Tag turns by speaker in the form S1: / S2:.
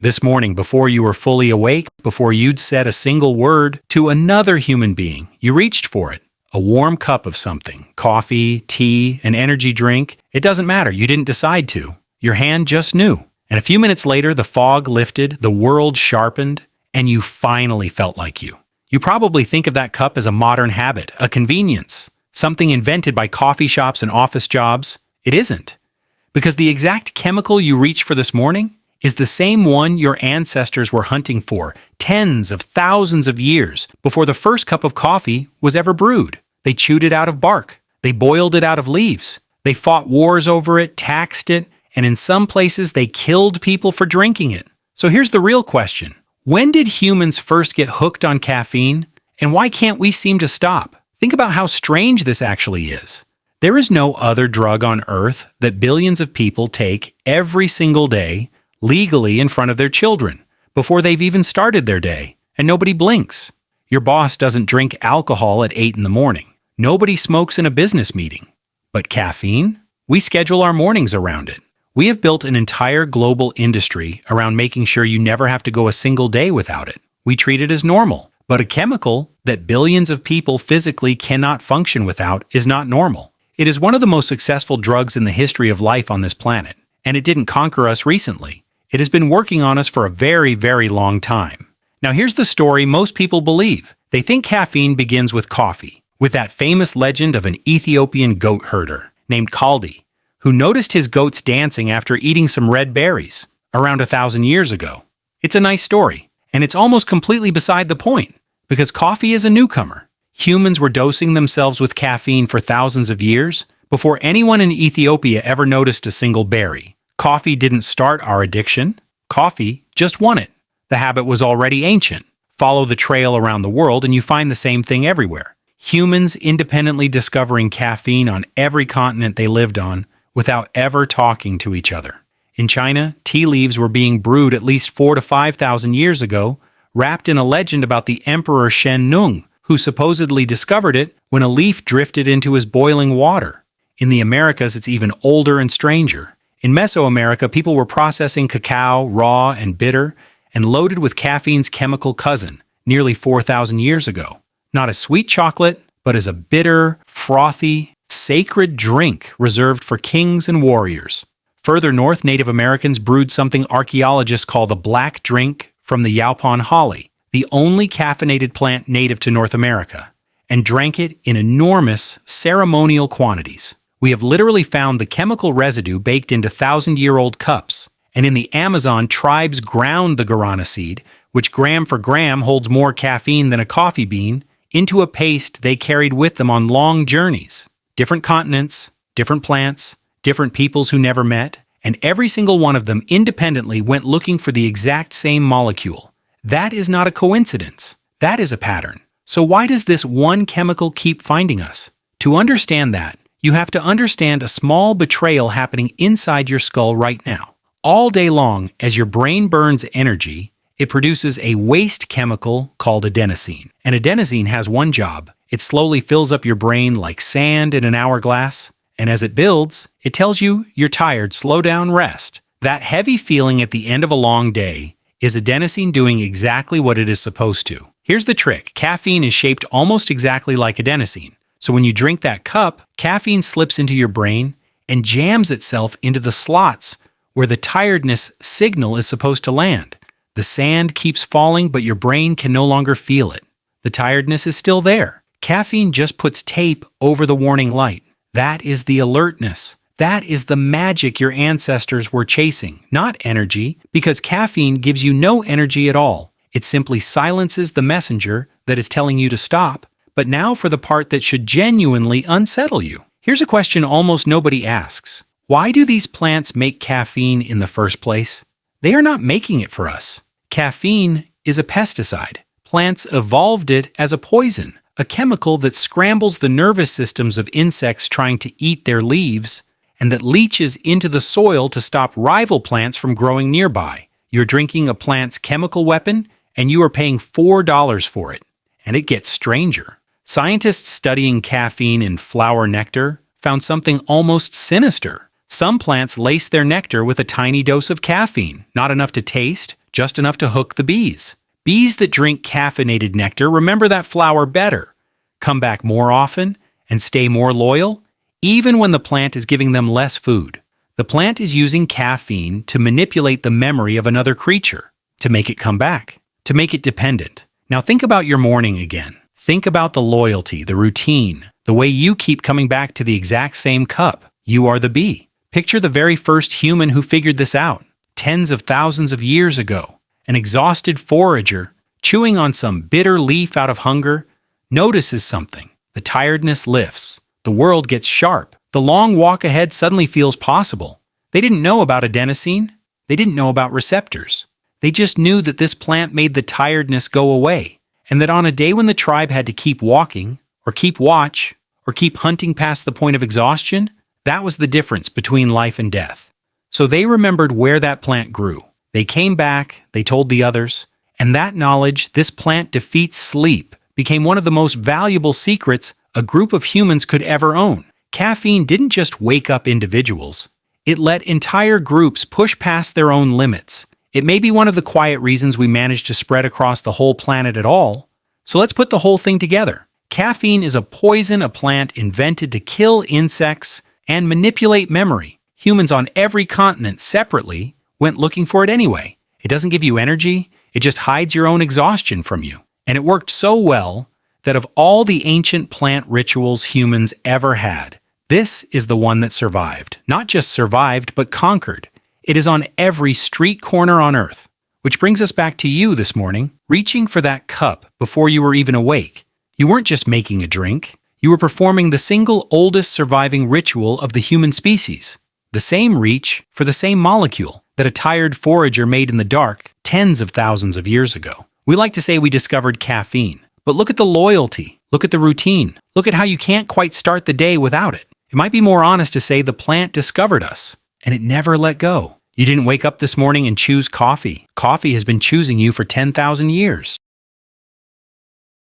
S1: This morning, before you were fully awake, before you'd said a single word to another human being, you reached for it. A warm cup of something, coffee, tea, an energy drink. It doesn't matter, you didn't decide to. Your hand just knew. And a few minutes later, the fog lifted, the world sharpened, and you finally felt like you. You probably think of that cup as a modern habit, a convenience, something invented by coffee shops and office jobs. It isn't. Because the exact chemical you reached for this morning is the same one your ancestors were hunting for tens of thousands of years before the first cup of coffee was ever brewed. They chewed it out of bark. They boiled it out of leaves. They fought wars over it, taxed it, and in some places they killed people for drinking it. So here's the real question. When did humans first get hooked on caffeine? And why can't we seem to stop? Think about how strange this actually is. There is no other drug on Earth that billions of people take every single day legally in front of their children before they've even started their day, and nobody blinks. Your boss doesn't drink alcohol at 8 in the morning. Nobody smokes in a business meeting. But caffeine? We schedule our mornings around it. We have built an entire global industry around making sure you never have to go a single day without it. We treat it as normal. But a chemical that billions of people physically cannot function without is not normal. It is one of the most successful drugs in the history of life on this planet, and it didn't conquer us recently. It has been working on us for a very, very long time. Now here's the story most people believe. They think caffeine begins with coffee, with that famous legend of an Ethiopian goat herder named Kaldi, who noticed his goats dancing after eating some red berries around 1,000 years ago. It's a nice story, and it's almost completely beside the point, because coffee is a newcomer. Humans were dosing themselves with caffeine for thousands of years before anyone in Ethiopia ever noticed a single berry. Coffee didn't start our addiction. Coffee just won it. The habit was already ancient. Follow the trail around the world and you find the same thing everywhere. Humans independently discovering caffeine on every continent they lived on without ever talking to each other. In China, tea leaves were being brewed at least 4,000 to 5,000 years ago, wrapped in a legend about the Emperor Shen Nung, who supposedly discovered it when a leaf drifted into his boiling water. In the Americas, it's even older and stranger. In Mesoamerica, people were processing cacao, raw and bitter, and loaded with caffeine's chemical cousin, nearly 4,000 years ago. Not as sweet chocolate, but as a bitter, frothy, sacred drink reserved for kings and warriors. Further north, Native Americans brewed something archaeologists call the black drink from the Yaupon holly, the only caffeinated plant native to North America, and drank it in enormous, ceremonial quantities. We have literally found the chemical residue baked into 1,000-year-old cups, and in the Amazon, tribes ground the guarana seed, which gram for gram holds more caffeine than a coffee bean, into a paste they carried with them on long journeys. Different continents, different plants, different peoples who never met, and every single one of them independently went looking for the exact same molecule. That is not a coincidence. That is a pattern. So why does this one chemical keep finding us? To understand that, you have to understand a small betrayal happening inside your skull right now. All day long, as your brain burns energy, it produces a waste chemical called adenosine. And adenosine has one job. It slowly fills up your brain like sand in an hourglass. And as it builds, it tells you you're tired, slow down, rest. That heavy feeling at the end of a long day is adenosine doing exactly what it is supposed to. Here's the trick. Caffeine is shaped almost exactly like adenosine. So when you drink that cup, caffeine slips into your brain and jams itself into the slots where the tiredness signal is supposed to land. The sand keeps falling, but your brain can no longer feel it. The tiredness is still there. Caffeine just puts tape over the warning light. That is the alertness. That is the magic your ancestors were chasing, not energy, because caffeine gives you no energy at all. It simply silences the messenger that is telling you to stop. But now for the part that should genuinely unsettle you. Here's a question almost nobody asks. Why do these plants make caffeine in the first place? They are not making it for us. Caffeine is a pesticide. Plants evolved it as a poison, a chemical that scrambles the nervous systems of insects trying to eat their leaves, and that leaches into the soil to stop rival plants from growing nearby. You're drinking a plant's chemical weapon, and you are paying $4 for it. And it gets stranger. Scientists studying caffeine in flower nectar found something almost sinister. Some plants lace their nectar with a tiny dose of caffeine, not enough to taste, just enough to hook the bees. Bees that drink caffeinated nectar remember that flower better, come back more often, and stay more loyal, even when the plant is giving them less food. The plant is using caffeine to manipulate the memory of another creature, to make it come back, to make it dependent. Now think about your morning again. Think about the loyalty, the routine, the way you keep coming back to the exact same cup. You are the bee. Picture the very first human who figured this out, tens of thousands of years ago. An exhausted forager, chewing on some bitter leaf out of hunger, notices something. The tiredness lifts. The world gets sharp. The long walk ahead suddenly feels possible. They didn't know about adenosine. They didn't know about receptors. They just knew that this plant made the tiredness go away, and that on a day when the tribe had to keep walking, or keep watch, or keep hunting past the point of exhaustion, that was the difference between life and death. So they remembered where that plant grew. They came back, they told the others, and that knowledge, this plant defeats sleep, became one of the most valuable secrets a group of humans could ever own. Caffeine didn't just wake up individuals. It let entire groups push past their own limits. It may be one of the quiet reasons we managed to spread across the whole planet at all. So let's put the whole thing together. Caffeine is a poison a plant invented to kill insects and manipulate memory. Humans on every continent separately went looking for it anyway. It doesn't give you energy, it just hides your own exhaustion from you. And it worked so well that of all the ancient plant rituals humans ever had, this is the one that survived. Not just survived, but conquered. It is on every street corner on Earth. Which brings us back to you this morning, reaching for that cup before you were even awake. You weren't just making a drink. You were performing the single oldest surviving ritual of the human species. The same reach for the same molecule that a tired forager made in the dark tens of thousands of years ago. We like to say we discovered caffeine, but look at the loyalty, look at the routine, look at how you can't quite start the day without it. It might be more honest to say the plant discovered us, and it never let go. You didn't wake up this morning and choose coffee. Coffee has been choosing you for 10,000 years.